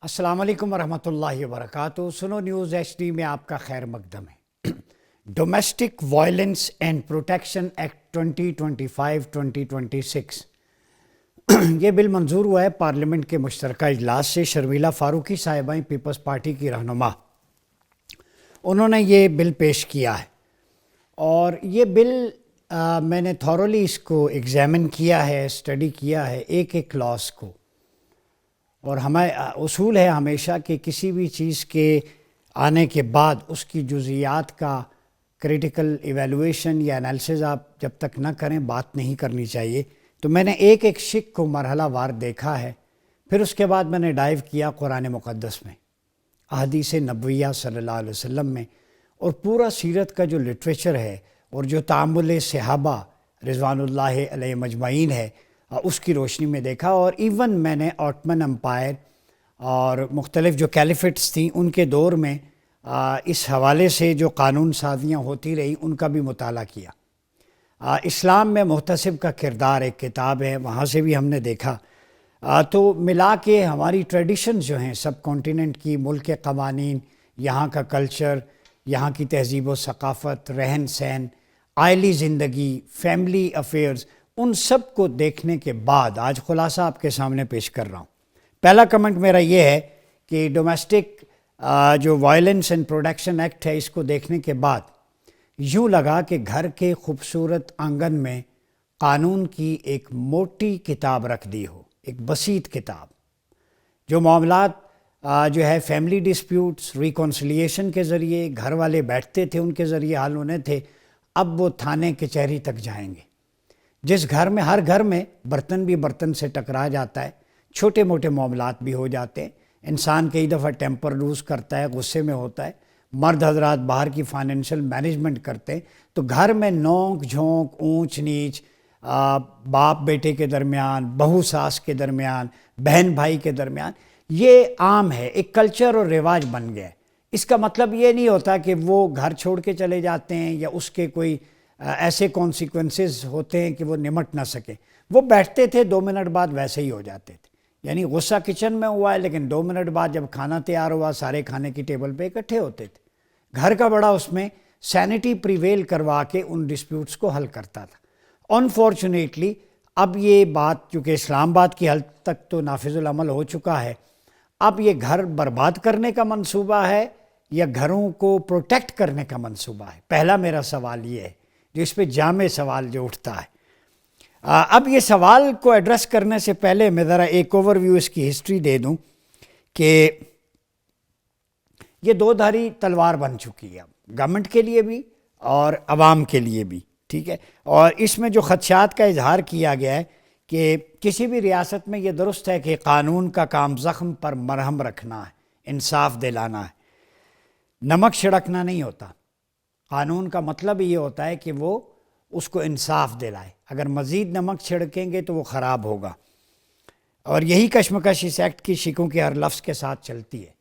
السلام علیکم ورحمۃ اللہ وبرکاتہ۔ سنو نیوز ایچ ڈی میں آپ کا خیر مقدم ہے۔ Domestic violence and protection act 2025-2026 یہ بل منظور ہوا ہے پارلیمنٹ کے مشترکہ اجلاس سے۔ شرمیلا فاروقی صاحبہ پیپلز پارٹی کی رہنما، انہوں نے یہ بل پیش کیا ہے، اور یہ بل میں نے تھورولی اس کو ایگزامن کیا ہے، اسٹڈی کیا ہے ایک ایک کلاس کو، اور ہمیں اصول ہے ہمیشہ کہ کسی بھی چیز کے آنے کے بعد اس کی جزئیات کا کریٹیکل ایویلویشن یا انالیسز آپ جب تک نہ کریں بات نہیں کرنی چاہیے۔ تو میں نے ایک ایک شق کو مرحلہ وار دیکھا ہے، پھر اس کے بعد میں نے ڈائیو کیا قرآن مقدس میں، احادیث نبویہ صلی اللہ علیہ وسلم میں، اور پورا سیرت کا جو لٹریچر ہے اور جو تعامل صحابہ رضوان اللہ علیہ مجمعین ہے اس کی روشنی میں دیکھا۔ اور ایون میں نے آٹمن امپائر اور مختلف جو کیلیفٹس تھیں ان کے دور میں اس حوالے سے جو قانون سازیاں ہوتی رہی ان کا بھی مطالعہ کیا۔ اسلام میں محتسب کا کردار ایک کتاب ہے، وہاں سے بھی ہم نے دیکھا۔ تو ملا کے ہماری ٹریڈیشنز جو ہیں سب کانٹیننٹ کی، ملک کے قوانین، یہاں کا کلچر، یہاں کی تہذیب و ثقافت، رہن سہن، عائلی زندگی، فیملی افیئرز، ان سب کو دیکھنے کے بعد آج خلاصہ آپ کے سامنے پیش کر رہا ہوں۔ پہلا کمنٹ میرا یہ ہے کہ ڈومیسٹک جو وائلنس اینڈ پروٹیکشن ایکٹ ہے اس کو دیکھنے کے بعد یوں لگا کہ گھر کے خوبصورت آنگن میں قانون کی ایک موٹی کتاب رکھ دی ہو، ایک بسیط کتاب، جو معاملات جو ہے فیملی ڈسپیوٹس ریکنسلیشن کے ذریعے گھر والے بیٹھتے تھے ان کے ذریعے حل ہونے تھے، اب وہ تھانے کچہری تک جائیں گے۔ جس گھر میں، ہر گھر میں برتن بھی برتن سے ٹکرا جاتا ہے، چھوٹے موٹے معاملات بھی ہو جاتے ہیں، انسان کئی دفعہ ٹیمپر لوز کرتا ہے، غصے میں ہوتا ہے، مرد حضرات باہر کی فائنینشیل مینجمنٹ کرتے ہیں، تو گھر میں نونک جھونک، اونچ نیچ، باپ بیٹے کے درمیان، بہو ساس کے درمیان، بہن بھائی کے درمیان، یہ عام ہے، ایک کلچر اور رواج بن گیا ہے۔ اس کا مطلب یہ نہیں ہوتا کہ وہ گھر چھوڑ کے چلے جاتے ہیں یا اس کے کوئی ایسے کانسیکوینسز ہوتے ہیں کہ وہ نمٹ نہ سکے۔ وہ بیٹھتے تھے، 2 منٹ بعد ویسے ہی ہو جاتے تھے، یعنی غصہ کچن میں ہوا ہے لیکن 2 منٹ بعد جب کھانا تیار ہوا سارے کھانے کی ٹیبل پہ اکٹھے ہوتے تھے۔ گھر کا بڑا اس میں سینٹی پریویل کروا کے ان ڈسپیوٹس کو حل کرتا تھا۔ انفارچونیٹلی اب یہ بات چونکہ اسلام آباد کی حد تک تو نافذ العمل ہو چکا ہے، اب یہ گھر برباد کرنے کا منصوبہ ہے یا گھروں کو پروٹیکٹ کرنے کا منصوبہ ہے؟ پہلا میرا سوال یہ ہے، جو اس پہ جامع سوال جو اٹھتا ہے۔ اب یہ سوال کو ایڈریس کرنے سے پہلے میں ذرا ایک اوور ویو اس کی ہسٹری دے دوں کہ یہ دو دھاری تلوار بن چکی ہے اب گورنمنٹ کے لیے بھی اور عوام کے لیے بھی، ٹھیک ہے۔ اور اس میں جو خدشات کا اظہار کیا گیا ہے کہ کسی بھی ریاست میں یہ درست ہے کہ قانون کا کام زخم پر مرہم رکھنا ہے، انصاف دلانا ہے، نمک چھڑکنا نہیں ہوتا۔ قانون کا مطلب یہ ہوتا ہے کہ وہ اس کو انصاف دلائے، اگر مزید نمک چھڑکیں گے تو وہ خراب ہوگا، اور یہی کشمکش اس ایکٹ کی شکوں کے ہر لفظ کے ساتھ چلتی ہے۔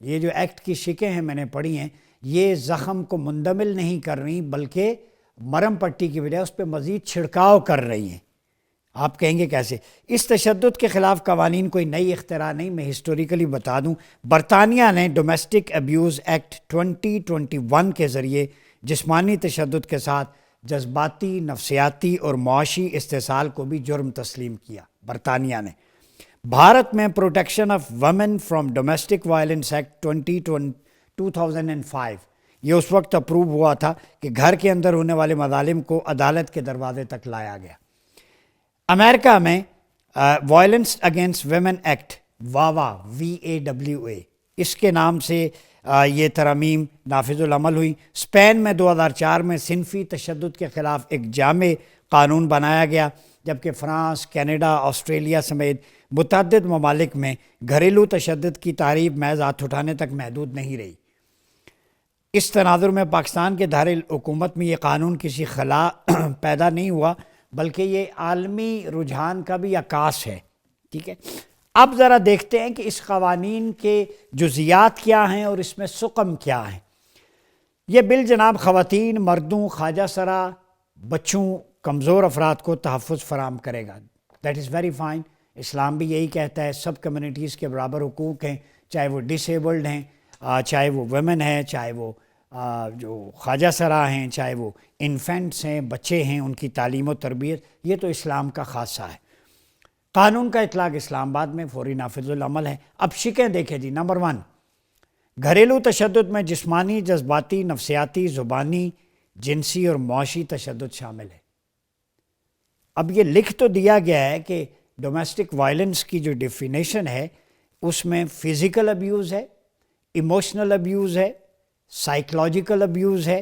یہ جو ایکٹ کی شکیں ہیں میں نے پڑھی ہیں، یہ زخم کو مندمل نہیں کر رہی بلکہ مرم پٹی کی بجائے اس پہ مزید چھڑکاؤ کر رہی ہیں۔ آپ کہیں گے کیسے؟ اس تشدد کے خلاف قوانین کوئی نئی اختراع نہیں، میں ہسٹوریکلی بتا دوں، برطانیہ نے ڈومیسٹک ابیوز ایکٹ 2021 کے ذریعے جسمانی تشدد کے ساتھ جذباتی، نفسیاتی اور معاشی استحصال کو بھی جرم تسلیم کیا۔ برطانیہ نے بھارت میں protection of women from domestic violence act 2005 یہ اس وقت اپروو ہوا تھا کہ گھر کے اندر ہونے والے مظالم کو عدالت کے دروازے تک لایا گیا۔ امریکہ میں وائلنس اگینسٹ ویمن ایکٹ، واوا، VAWA، اس کے نام سے یہ ترامیم نافذ العمل ہوئی۔ اسپین میں 2004 میں صنفی تشدد کے خلاف ایک جامع قانون بنایا گیا، جبکہ فرانس، کینیڈا، آسٹریلیا سمیت متعدد ممالک میں گھریلو تشدد کی تعریف محض ہاتھ اٹھانے تک محدود نہیں رہی۔ اس تناظر میں پاکستان کے دار الحکومت میں یہ قانون کسی خلا پیدا نہیں ہوا بلکہ یہ عالمی رجحان کا بھی عکاس ہے، ٹھیک ہے۔ اب ذرا دیکھتے ہیں کہ اس قوانین کے جزیات کیا ہیں اور اس میں سقم کیا ہیں۔ یہ بل جناب خواتین، مردوں، خواجہ سرا، بچوں، کمزور افراد کو تحفظ فراہم کرے گا۔ دیٹ از ویری فائن، اسلام بھی یہی کہتا ہے سب کمیونٹیز کے برابر حقوق ہیں، چاہے وہ ڈسیبلڈ ہیں، چاہے وہ ویمن ہیں، چاہے وہ جو خواجہ سرا ہیں، چاہے وہ انفینٹس ہیں، بچے ہیں، ان کی تعلیم و تربیت، یہ تو اسلام کا خاصہ ہے۔ قانون کا اطلاق اسلام آباد میں فوری نافذ العمل ہے۔ اب شکیں دیکھیں جی، نمبر 1، گھریلو تشدد میں جسمانی، جذباتی، نفسیاتی، زبانی، جنسی اور معاشی تشدد شامل ہے۔ اب یہ لکھ تو دیا گیا ہے کہ ڈومیسٹک وائلنس کی جو ڈیفینیشن ہے اس میں فزیکل ابیوز ہے، ایموشنل ابیوز ہے، سائیکولوجیکل ابیوز ہے،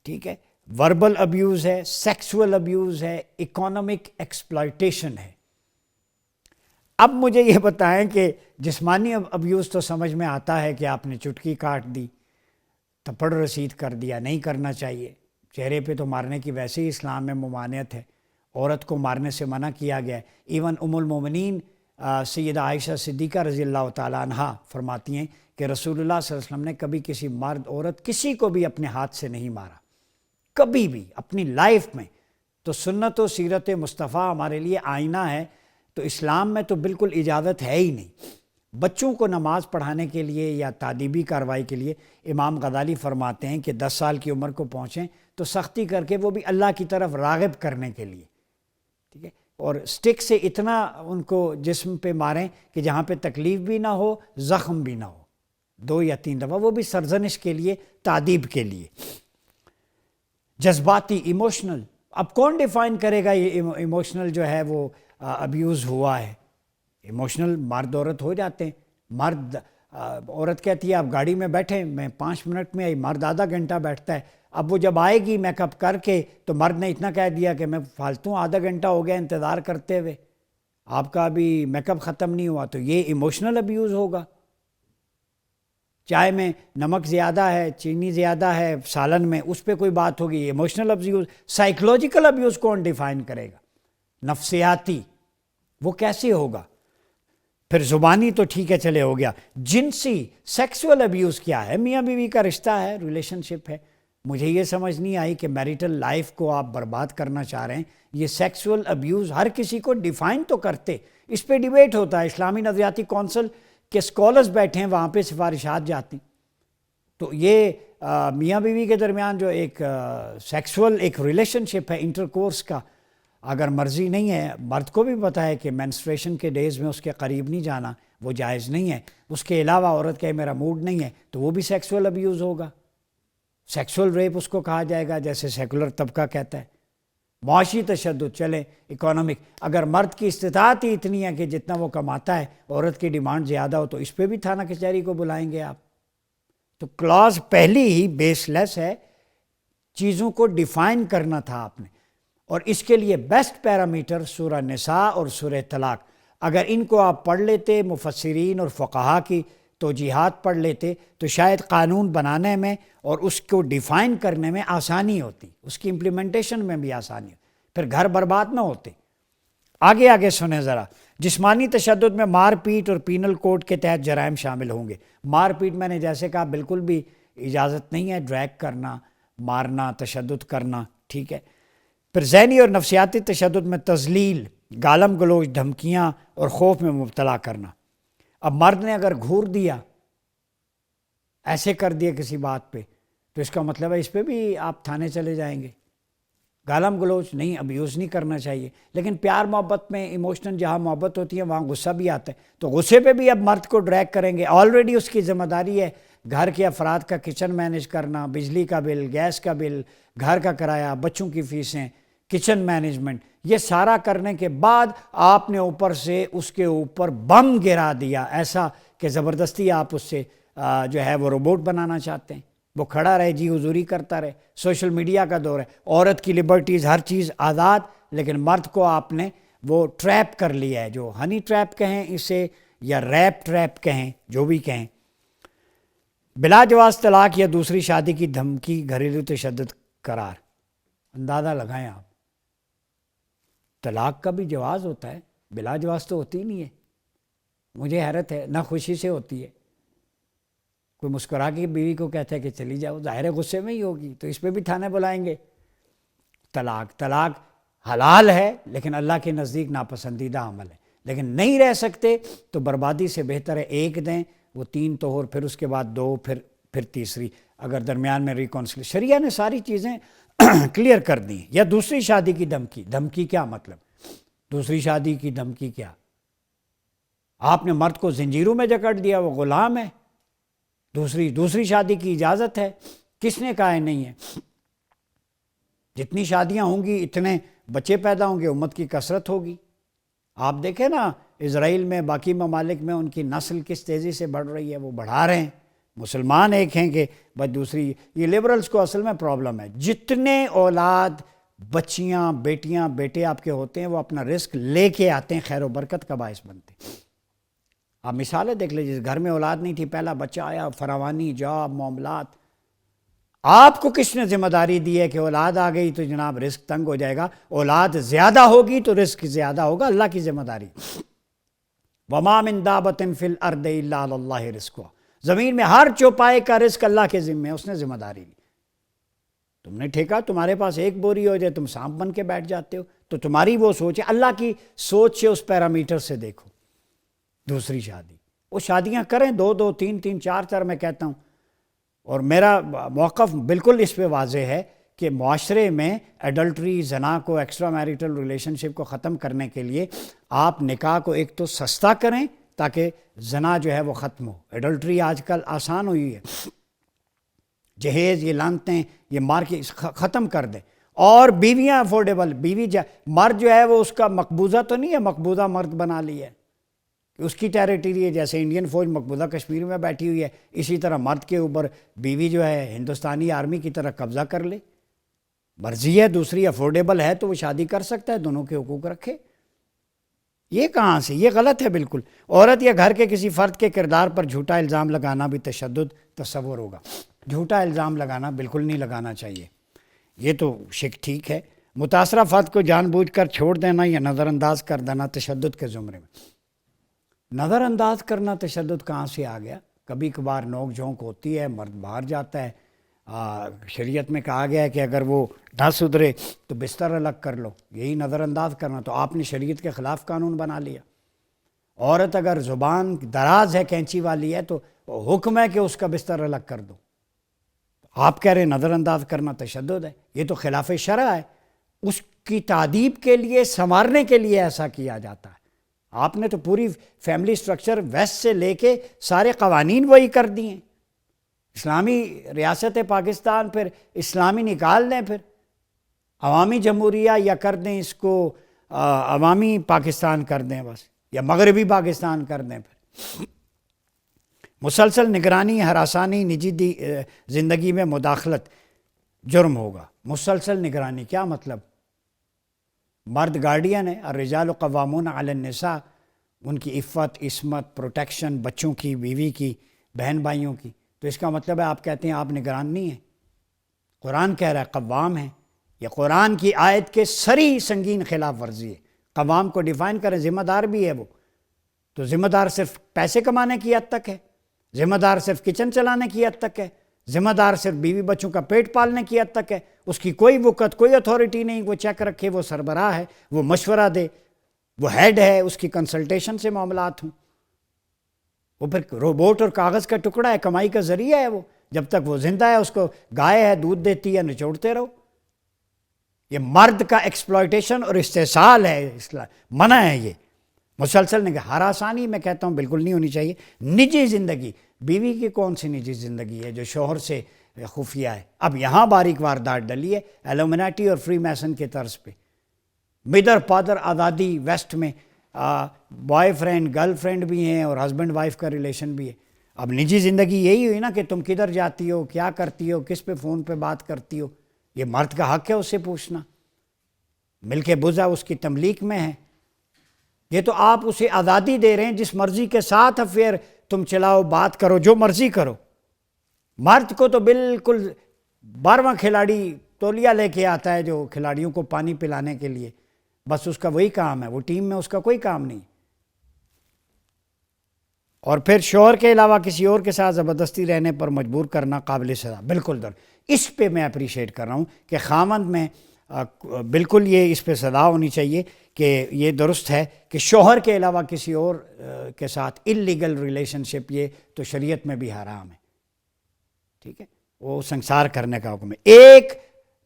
ٹھیک ہے، وربل ابیوز ہے، سیکسول ابیوز ہے، اکانومک ایکسپلائٹیشن ہے۔ اب مجھے یہ بتائیں کہ جسمانی ابیوز تو سمجھ میں آتا ہے کہ آپ نے چٹکی کاٹ دی، تھپڑ رسید کر دیا، نہیں کرنا چاہیے، چہرے پہ تو مارنے کی ویسے ہی اسلام میں ممانعت ہے، عورت کو مارنے سے منع کیا گیا ہے۔ ایون ام المومنین سیدہ عائشہ صدیقہ رضی اللہ تعالیٰ عنہا فرماتی ہیں کہ رسول اللہ صلی اللہ علیہ وسلم نے کبھی کسی مرد عورت کسی کو بھی اپنے ہاتھ سے نہیں مارا، کبھی بھی اپنی لائف میں۔ تو سنت و سیرت مصطفیٰ ہمارے لیے آئینہ ہے، تو اسلام میں تو بالکل اجازت ہے ہی نہیں۔ بچوں کو نماز پڑھانے کے لیے یا تعدیبی کارروائی کے لیے امام غزالی فرماتے ہیں کہ 10 سال کی عمر کو پہنچیں تو سختی کر کے وہ بھی اللہ کی طرف راغب کرنے کے لیے، ٹھیک ہے، اور سٹک سے اتنا ان کو جسم پہ ماریں کہ جہاں پہ تکلیف بھی نہ ہو، زخم بھی نہ ہو، 2 یا 3 دفعہ، وہ بھی سرزنش کے لیے، تعدیب کے لیے۔ جذباتی، ایموشنل، اب کون ڈیفائن کرے گا یہ ایموشنل جو ہے وہ ابیوز ہوا ہے؟ ایموشنل مرد عورت ہو جاتے ہیں۔ مرد عورت کہتی ہے آپ گاڑی میں بیٹھیں، میں 5 منٹ میں آئی، مرد آدھا گھنٹہ بیٹھتا ہے۔ اب وہ جب آئے گی میک اپ کر کے تو مرد نے اتنا کہہ دیا کہ میں فالتو آدھا گھنٹہ ہو گیا انتظار کرتے ہوئے، آپ کا ابھی میک اپ ختم نہیں ہوا، تو یہ ایموشنل ابیوز ہوگا۔ چائے میں نمک زیادہ ہے، چینی زیادہ ہے سالن میں، اس پہ کوئی بات ہوگی، ایموشنل ابیوز۔ سائیکولوجیکل ابیوز کون ڈیفائن کرے گا؟ نفسیاتی، وہ کیسے ہوگا؟ پھر زبانی تو ٹھیک ہے چلے ہو گیا۔ جنسی، سیکسول ابیوز کیا ہے؟ میاں بیوی کا رشتہ ہے، ریلیشن شپ ہے۔ مجھے یہ سمجھ نہیں آئی کہ میریٹل لائف کو آپ برباد کرنا چاہ رہے ہیں۔ یہ سیکسول ابیوز ہر کسی کو ڈیفائن تو کرتے، اس پہ ڈیبیٹ ہوتا ہے، اسلامی نظریاتی کونسل کے اسکالرز بیٹھے ہیں، وہاں پہ سفارشات جاتی۔ تو یہ میاں بیوی کے درمیان جو ایک سیکسول ایک ریلیشن شپ ہے انٹر کورس کا، اگر مرضی نہیں ہے، مرد کو بھی پتہ ہے کہ مینسٹریشن کے ڈیز میں اس کے قریب نہیں جانا، وہ جائز نہیں ہے، اس کے علاوہ عورت کہے میرا موڈ نہیں ہے، تو وہ بھی سیکسول ابیوز ہوگا، سیکسول ریپ اس کو کہا جائے گا، جیسے سیکولر طبقہ کہتا ہے۔ معاشی تشدد، چلے اکانومک، اگر مرد کی استطاعت ہی اتنی ہے کہ جتنا وہ کماتا ہے عورت کی ڈیمانڈ زیادہ ہو، تو اس پہ بھی تھانہ کچہری کو بلائیں گے آپ۔ تو کلاز پہلی ہی بیس لیس ہے، چیزوں کو ڈیفائن کرنا تھا آپ نے، اور اس کے لیے بیسٹ پیرامیٹر سورہ نساء اور سورہ طلاق۔ اگر ان کو آپ پڑھ لیتے، مفسرین اور فقہا کی توجیہات پڑھ لیتے، تو شاید قانون بنانے میں اور اس کو ڈیفائن کرنے میں آسانی ہوتی، اس کی امپلیمنٹیشن میں بھی آسانی ہوتی، پھر گھر برباد نہ ہوتے۔ آگے سنیں ذرا۔ جسمانی تشدد میں مار پیٹ اور پینل کوڈ کے تحت جرائم شامل ہوں گے۔ مار پیٹ میں نے جیسے کہا بالکل بھی اجازت نہیں ہے، ڈریگ کرنا، مارنا، تشدد کرنا، ٹھیک ہے۔ پھر ذہنی اور نفسیاتی تشدد میں تذلیل، گالم گلوچ، دھمکیاں اور خوف میں مبتلا کرنا۔ اب مرد نے اگر گھور دیا، ایسے کر دیا کسی بات پہ، تو اس کا مطلب ہے اس پہ بھی آپ تھانے چلے جائیں گے۔ گالم گلوچ نہیں، ابیوز نہیں کرنا چاہیے، لیکن پیار محبت میں ایموشنل جہاں محبت ہوتی ہے وہاں غصہ بھی آتا ہے، تو غصے پہ بھی اب مرد کو ڈریگ کریں گے۔ آلریڈی اس کی ذمہ داری ہے گھر کے افراد کا کچن مینیج کرنا، بجلی کا بل، گیس کا بل، گھر کا کرایہ، بچوں کی فیسیں، کچن مینجمنٹ، یہ سارا کرنے کے بعد آپ نے اوپر سے اس کے اوپر بم گرا دیا، ایسا کہ زبردستی آپ اس سے جو ہے وہ روبوٹ بنانا چاہتے ہیں، وہ کھڑا رہے جی حضوری کرتا رہے۔ سوشل میڈیا کا دور ہے، عورت کی لبرٹیز، ہر چیز آزاد، لیکن مرد کو آپ نے وہ ٹریپ کر لیا ہے، جو ہنی ٹریپ کہیں اسے یا ریپ ٹریپ کہیں، جو بھی کہیں۔ بلا جواز طلاق یا دوسری شادی کی دھمکی گھریلو تشدد قرار۔ اندازہ لگائیں آپ، طلاق کا بھی جواز ہوتا ہے، بلا جواز تو ہوتی ہی نہیں ہے۔ مجھے حیرت ہے، نہ خوشی سے ہوتی ہے، کوئی مسکرا کے بیوی کو کہتا ہے کہ چلی جاؤ، ظاہر غصے میں ہی ہوگی، تو اس پہ بھی تھانے بلائیں گے۔ طلاق حلال ہے لیکن اللہ کے نزدیک ناپسندیدہ عمل ہے۔ لیکن نہیں رہ سکتے تو بربادی سے بہتر ہے ایک دیں، وہ 3 طہور، پھر اس کے بعد 2، پھر تیسری، اگر درمیان میں ریکونسلی، شریعہ نے ساری چیزیں کلیئر کر دی۔ یا دوسری شادی کی دھمکی کیا مطلب؟ دوسری شادی کی دھمکی کیا؟ آپ نے مرد کو زنجیروں میں جکڑ دیا، وہ غلام ہے۔ دوسری شادی کی اجازت ہے، کس نے کہا ہے نہیں ہے؟ جتنی شادیاں ہوں گی اتنے بچے پیدا ہوں گے، امت کی کثرت ہوگی۔ آپ دیکھیں نا اسرائیل میں، باقی ممالک میں ان کی نسل کس تیزی سے بڑھ رہی ہے، وہ بڑھا رہے ہیں۔ مسلمان ایک ہیں کہ بس دوسری، یہ لبرلز کو اصل میں پرابلم ہے، جتنے اولاد، بچیاں، بیٹیاں، بیٹے آپ کے ہوتے ہیں وہ اپنا رزق لے کے آتے ہیں، خیر و برکت کا باعث بنتے ہیں۔ آپ مثالیں دیکھ لیجیے، گھر میں اولاد نہیں تھی، پہلا بچہ آیا، فراوانی، جاب، معاملات۔ آپ کو کس نے ذمہ داری دی ہے کہ اولاد آ گئی تو جناب رزق تنگ ہو جائے گا؟ اولاد زیادہ ہوگی تو رزق زیادہ ہوگا، اللہ کی ذمہ داری۔ وَمَا مِن دَابَّةٍ فِي الْأَرْضِ إِلَّا عَلَى اللَّهِ رِزْقُهَا، زمین میں ہر چوپائے کا رزق اللہ کے ذمہ ہے، اس نے ذمہ داری لی۔ تم نے ٹھیکا، تمہارے پاس ایک بوری ہو جائے تم سانپ بن کے بیٹھ جاتے ہو، تو تمہاری وہ سوچ ہے، اللہ کی سوچ سے اس پیرامیٹر سے دیکھو۔ دوسری شادی، وہ شادیاں کریں 2 3 4 میں کہتا ہوں، اور میرا موقف بالکل اس پہ واضح ہے کہ معاشرے میں ایڈلٹری، زنا کو، ایکسٹرا میریٹل ریلیشن شپ کو ختم کرنے کے لیے آپ نکاح کو ایک تو سستا کریں تاکہ زنا جو ہے وہ ختم ہو۔ ایڈلٹری آج کل آسان ہوئی ہے، جہیز، یہ لانتیں، یہ مار کے ختم کر دیں۔ اور بیویاں افورڈیبل، مرد جو ہے وہ اس کا مقبوضہ تو نہیں ہے، مقبوضہ مرد بنا لیا ہے کہ اس کی ٹیریٹری ہے، جیسے انڈین فوج مقبوضہ کشمیر میں بیٹھی ہوئی ہے، اسی طرح مرد کے اوپر بیوی جو ہے ہندوستانی آرمی کی طرح قبضہ کر لے۔ مرضی ہے، دوسری افورڈیبل ہے تو وہ شادی کر سکتا ہے، دونوں کے حقوق رکھے۔ یہ کہاں سے؟ یہ غلط ہے بالکل۔ عورت یا گھر کے کسی فرد کے کردار پر جھوٹا الزام لگانا بھی تشدد تصور ہوگا۔ جھوٹا الزام لگانا بالکل نہیں لگانا چاہیے، یہ تو شک ٹھیک ہے۔ متاثرہ فرد کو جان بوجھ کر چھوڑ دینا یا نظر انداز کر دینا تشدد کے زمرے میں۔ نظر انداز کرنا تشدد کہاں سے آ گیا؟ کبھی کبھار نوک جھونک ہوتی ہے، مرد باہر جاتا ہے، شریعت میں کہا گیا ہے کہ اگر وہ نہ سدھرے تو بستر الگ کر لو، یہی نظر انداز کرنا۔ تو آپ نے شریعت کے خلاف قانون بنا لیا۔ عورت اگر زبان دراز ہے، کینچی والی ہے، تو حکم ہے کہ اس کا بستر الگ کر دو۔ آپ کہہ رہے نظر انداز کرنا تشدد ہے، یہ تو خلاف شرع ہے۔ اس کی تعدیب کے لیے، سنوارنے کے لیے ایسا کیا جاتا ہے۔ آپ نے تو پوری فیملی سٹرکچر ویسٹ سے لے کے سارے قوانین وہی کر دیے ہیں۔ اسلامی ریاست پاکستان پھر اسلامی نکال دیں، پھر عوامی جمہوریہ، یا کر دیں اس کو عوامی پاکستان کر دیں بس، یا مغربی پاکستان کر دیں۔ پھر مسلسل نگرانی، ہراسانی، نجی زندگی میں مداخلت جرم ہوگا۔ مسلسل نگرانی کیا مطلب؟ مرد گارڈین ہے، الرجال قوامون علی النساء، ان کی عفت، عصمت، پروٹیکشن، بچوں کی، بیوی کی، بہن بھائیوں کی۔ تو اس کا مطلب ہے آپ کہتے ہیں آپ نگران نہیں ہیں؟ قرآن کہہ رہا ہے قوام ہے۔ یہ قرآن کی آیت کے سری سنگین خلاف ورزی ہے۔ قوام کو ڈیفائن کریں، ذمہ دار بھی ہے وہ۔ تو ذمہ دار صرف پیسے کمانے کی حد تک ہے، ذمہ دار صرف کچن چلانے کی حد تک ہے، ذمہ دار صرف بیوی بچوں کا پیٹ پالنے کی حد تک ہے۔ اس کی کوئی وقت، کوئی اتھارٹی نہیں، وہ چیک رکھے، وہ سربراہ ہے، وہ مشورہ دے، وہ ہیڈ ہے، اس کی کنسلٹیشن سے معاملات ہوں۔ وہ پھر روبوٹ اور کاغذ کا ٹکڑا ہے، کمائی کا ذریعہ ہے وہ۔ جب تک وہ زندہ ہے، اس کو گائے ہے، دودھ دیتی ہے، نچوڑتے رہو۔ یہ مرد کا ایکسپلائٹیشن اور استحصال ہے، منع ہے یہ مسلسل ہراسانی۔ میں کہتا ہوں بالکل نہیں ہونی چاہیے۔ نجی زندگی، بیوی کی کون سی نجی زندگی ہے جو شوہر سے خفیہ ہے؟ اب یہاں باریک واردات ڈلی ہے، ایلومناٹی اور فری میسن کے طرز پہ۔ مدر فادر آزادی ویسٹ میں، بوائے فرینڈ گرل فرینڈ بھی ہیں اور ہسبینڈ وائف کا ریلیشن بھی ہے۔ اب نجی زندگی یہی ہوئی نا کہ تم کدھر جاتی ہو، کیا کرتی ہو، کس پہ فون پہ بات کرتی ہو۔ یہ مرد کا حق ہے اس سے پوچھنا، مل کے بزا اس کی تملیک میں ہے۔ یہ تو آپ اسے آزادی دے رہے ہیں، جس مرضی کے ساتھ افیئر تم چلاؤ، بات کرو، جو مرضی کرو۔ مرد کو تو بالکل 12واں کھلاڑی تولیہ لے کے آتا ہے جو کھلاڑیوں کو پانی پلانے کے لیے، بس اس کا وہی کام ہے، وہ ٹیم میں اس کا کوئی کام نہیں۔ اور پھر شوہر کے علاوہ کسی اور کے ساتھ زبردستی رہنے پر مجبور کرنا قابل سزا، بالکل اس پہ میں اپریشیٹ کر رہا ہوں کہ خاوند میں بالکل یہ اس پہ سزا ہونی چاہیے کہ یہ درست ہے کہ شوہر کے علاوہ کسی اور کے ساتھ اللیگل ریلیشن شپ یہ تو شریعت میں بھی حرام ہے، ٹھیک ہے، وہ سنسار کرنے کا حکم ہے۔ ایک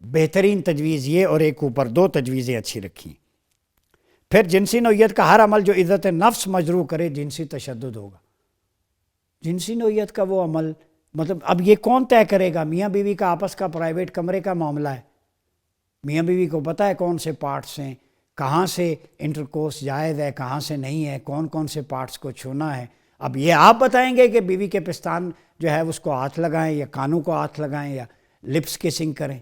بہترین تجویز یہ اور ایک اوپر دو تجویزیں اچھی رکھی۔ پھر جنسی نوعیت کا ہر عمل جو عزت نفس مجروح کرے جنسی تشدد ہوگا۔ جنسی نوعیت کا وہ عمل، مطلب اب یہ کون طے کرے گا؟ میاں بیوی کا آپس کا پرائیویٹ کمرے کا معاملہ ہے، میاں بیوی کو پتہ ہے کون سے پارٹس ہیں، کہاں سے انٹرکورس جائز ہے، کہاں سے نہیں ہے، کون کون سے پارٹس کو چھونا ہے۔ اب یہ آپ بتائیں گے کہ بیوی کے پستان جو ہے اس کو ہاتھ لگائیں یا کانوں کو ہاتھ لگائیں یا لپس کسنگ کریں،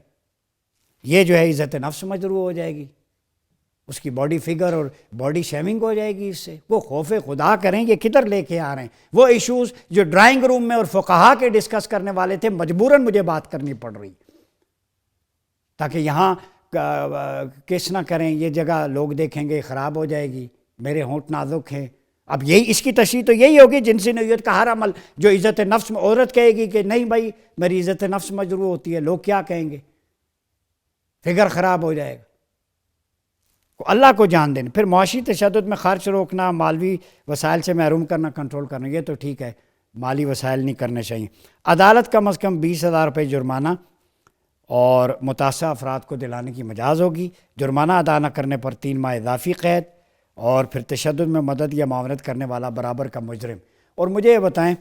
یہ جو ہے عزت نفس مجروح ہو جائے گی، اس کی باڈی فگر اور باڈی شیمنگ ہو جائے گی۔ اس سے وہ خوف خدا کریں، یہ کدھر لے کے آ رہے ہیں؟ وہ ایشوز جو ڈرائنگ روم میں اور فقہا کے ڈسکس کرنے والے تھے، مجبوراً مجھے بات کرنی پڑ رہی تاکہ یہاں کس نہ کریں، یہ جگہ لوگ دیکھیں گے خراب ہو جائے گی، میرے ہونٹ نازک ہیں۔ اب یہی اس کی تشریح تو یہی ہوگی، جنسی نوعیت کا ہر عمل جو عزت نفس میں، عورت کہے گی کہ نہیں بھائی میری عزت نفس مجروح ہوتی ہے، لوگ کیا کہیں گے، فگر خراب ہو جائے گا، اللہ کو جان دینا۔ پھر معاشی تشدد میں خرچ روکنا، مالوی وسائل سے محروم کرنا، کنٹرول کرنا، یہ تو ٹھیک ہے، مالی وسائل نہیں کرنے چاہیے۔ عدالت کم از کم 20,000 روپے جرمانہ اور متاثرہ افراد کو دلانے کی مجاز ہوگی۔ جرمانہ ادا نہ کرنے پر 3 ماہ اضافی قید، اور پھر تشدد میں مدد یا معاونت کرنے والا برابر کا مجرم۔ اور مجھے یہ بتائیں،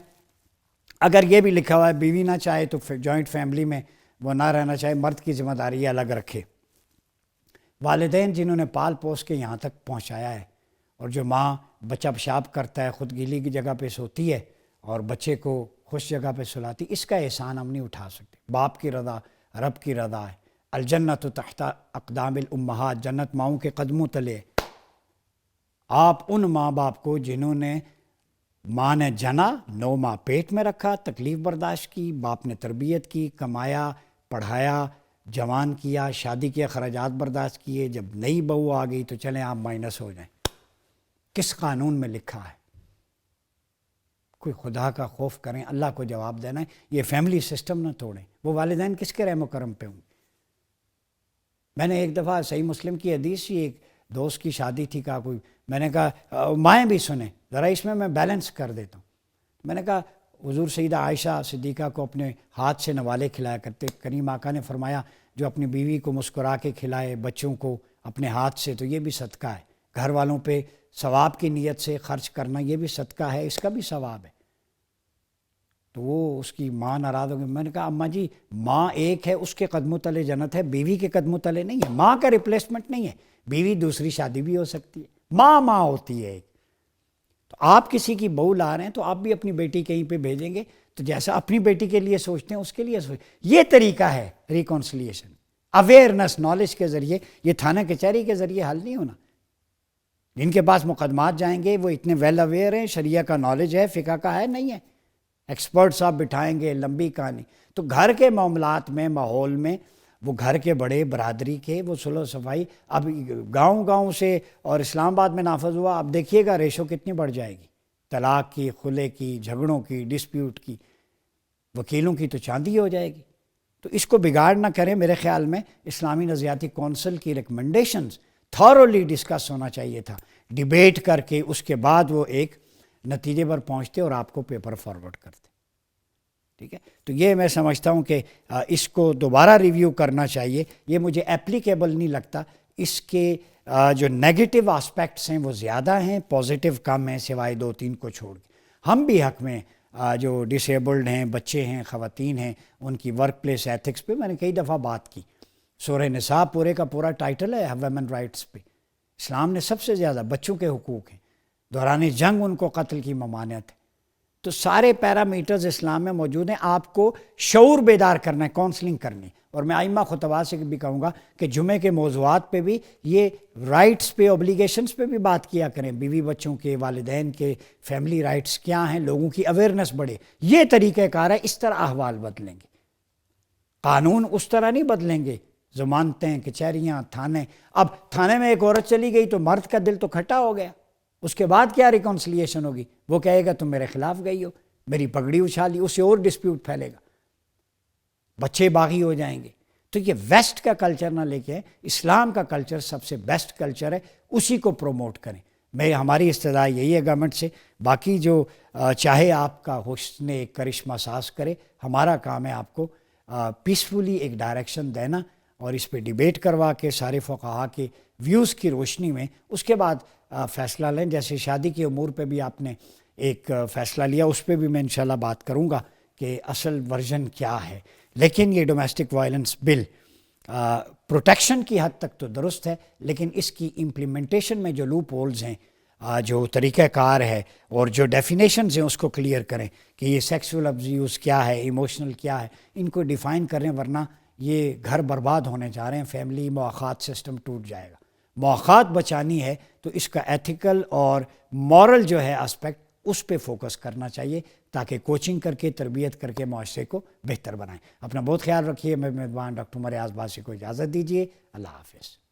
اگر یہ بھی لکھا ہوا ہے بیوی نہ چاہے تو جوائنٹ فیملی میں وہ نہ رہنا چاہے، مرد کی ذمہ داری یہ الگ رکھے۔ والدین جنہوں نے پال پوس کے یہاں تک پہنچایا ہے، اور جو ماں بچہ پیشاب کرتا ہے خود گیلی کی جگہ پہ سوتی ہے اور بچے کو خوش جگہ پہ سلاتی، اس کا احسان ہم نہیں اٹھا سکتے۔ باپ کی رضا رب کی رضا ہے، الجنت تحت اقدام الامہات، جنت ماؤں کے قدموں تلے۔ آپ ان ماں باپ کو جنہوں نے، ماں نے جنا 9 ماہ پیٹ میں رکھا، تکلیف برداشت کی، باپ نے تربیت کی، کمایا، پڑھایا، جوان کیا، شادی کے اخراجات برداشت کیے، جب نئی بہو آ گئی تو چلیں آپ مائنس ہو جائیں۔ کس قانون میں لکھا ہے؟ کوئی خدا کا خوف کریں، اللہ کو جواب دینا ہے، یہ فیملی سسٹم نہ توڑیں۔ وہ والدین کس کے رحم و کرم پہ ہوں؟ میں نے ایک دفعہ صحیح مسلم کی حدیث، ایک دوست کی شادی تھی، کہا کوئی، میں نے کہا مائیں بھی سنیں ذرا، اس میں بیلنس کر دیتا ہوں۔ میں نے کہا حضور سیدہ عائشہ صدیقہ کو اپنے ہاتھ سے نوالے کھلایا کرتے، کریم آقا نے فرمایا جو اپنی بیوی کو مسکرا کے کھلائے، بچوں کو اپنے ہاتھ سے، تو یہ بھی صدقہ ہے۔ گھر والوں پہ ثواب کی نیت سے خرچ کرنا یہ بھی صدقہ ہے، اس کا بھی ثواب ہے۔ تو وہ اس کی ماں ناراض ہو گئی۔ میں نے کہا اماں جی، ماں ایک ہے، اس کے قدموں تلے جنت ہے، بیوی کے قدموں تلے نہیں ہے، ماں کا ریپلیسمنٹ نہیں ہے، بیوی دوسری شادی بھی ہو سکتی ہے، ماں ہوتی ہے ایک۔ تو آپ کسی کی بہو لا رہے ہیں تو آپ بھی اپنی بیٹی کہیں پہ بھیجیں گے تو جیسا اپنی بیٹی کے لیے سوچتے ہیں اس کے لیے سوچیں۔ یہ طریقہ ہے ریکونسلیشن، اویئرنس، نالج کے ذریعے، یہ تھانہ کچہری کے ذریعے حل نہیں ہونا۔ جن کے پاس مقدمات جائیں گے وہ اتنے ویل اویئر ہیں، شریعہ کا نالج ہے، فقہ کا ہے نہیں ہے، ایکسپرٹس آپ بٹھائیں گے، لمبی کہانی۔ تو گھر کے معاملات میں، ماحول میں، وہ گھر کے بڑے، برادری کے، وہ صلح و صفائی اب گاؤں سے اور اسلام آباد میں نافذ ہوا، اب دیکھیے گا ریشو کتنی بڑھ جائے گی، طلاق کی، خلے کی، جھگڑوں کی، ڈسپیوٹ کی، وکیلوں کی تو چاندی ہو جائے گی۔ تو اس کو بگاڑ نہ کریں۔ میرے خیال میں اسلامی نظریاتی کونسل کی ریکمنڈیشنز تھورولی ڈسکس ہونا چاہیے تھا، ڈیبیٹ کر کے اس کے بعد وہ ایک نتیجے پر پہنچتے اور آپ کو پیپر فارورڈ کرتے، ٹھیک ہے۔ تو یہ میں سمجھتا ہوں کہ اس کو دوبارہ ریویو کرنا چاہیے، یہ مجھے اپلیکیبل نہیں لگتا، اس کے جو نیگیٹو آسپیکٹس ہیں وہ زیادہ ہیں، پازیٹیو کم ہیں، سوائے 2-3 کو چھوڑ کے۔ ہم بھی حق میں جو ڈسیبلڈ ہیں، بچے ہیں، خواتین ہیں، ان کی ورک پلیس ایتھکس پہ میں نے کئی دفعہ بات کی۔ سورہ نساء پورے کا پورا ٹائٹل ہے ویمن رائٹس پہ، اسلام نے سب سے زیادہ بچوں کے حقوق ہیں، دوران جنگ ان کو قتل کی ممانعت ہے۔ تو سارے پیرامیٹرز اسلام میں موجود ہیں، آپ کو شعور بیدار کرنا ہے، کونسلنگ کرنی۔ اور میں ائمہ خطباء سے بھی کہوں گا کہ جمعے کے موضوعات پہ بھی یہ رائٹس پہ، اوبلیگیشنز پہ بھی بات کیا کریں، بیوی بچوں کے، والدین کے، فیملی رائٹس کیا ہیں، لوگوں کی اویئرنس بڑھے۔ یہ طریقہ کار ہے، اس طرح احوال بدلیں گے، قانون اس طرح نہیں بدلیں گے، ضمانتیں، کچہریاں، تھانے۔ اب تھانے میں ایک عورت چلی گئی تو مرد کا دل تو کھٹا ہو گیا، اس کے بعد کیا ریکونسلیشن ہوگی؟ وہ کہے گا تم میرے خلاف گئی ہو، میری پگڑی اچھالی، اس سے اور ڈسپیوٹ پھیلے گا، بچے باغی ہو جائیں گے۔ تو یہ ویسٹ کا کلچر نہ لے کے اسلام کا کلچر سب سے بیسٹ کلچر ہے، اسی کو پروموٹ کریں. ہماری استدعا یہی ہے گورنمنٹ سے. باقی جو چاہے آپ کا حسن ایک کرشمہ ساز کرے، ہمارا کام ہے آپ کو پیسفلی ایک ڈائریکشن دینا اور اس پہ ڈیبیٹ کروا کے سارے فقہا کے ویوز کی روشنی میں اس کے بعد فیصلہ لیں. جیسے شادی کے امور پہ بھی آپ نے ایک فیصلہ لیا، اس پہ بھی میں انشاءاللہ بات کروں گا کہ اصل ورژن کیا ہے. لیکن یہ ڈومیسٹک وائلنس بل پروٹیکشن کی حد تک تو درست ہے، لیکن اس کی امپلیمنٹیشن میں جو لوپ ہولز ہیں، جو طریقہ کار ہے اور جو ڈیفینیشنز ہیں اس کو کلیئر کریں کہ یہ سیکسول ابیوز کیا ہے، ایموشنل کیا ہے، ان کو ڈیفائن کریں، ورنہ یہ گھر برباد ہونے جا رہے ہیں. فیملی مواخات سسٹم ٹوٹ جائے گا. مواخات بچانی ہے تو اس کا ایتھیکل اور مورل جو ہے اسپیکٹ اس پہ فوکس کرنا چاہیے، تاکہ کوچنگ کر کے تربیت کر کے معاشرے کو بہتر بنائیں. اپنا بہت خیال رکھیے. میں میزبان ڈاکٹر عمر ایاز باسی کو اجازت دیجیے. اللہ حافظ.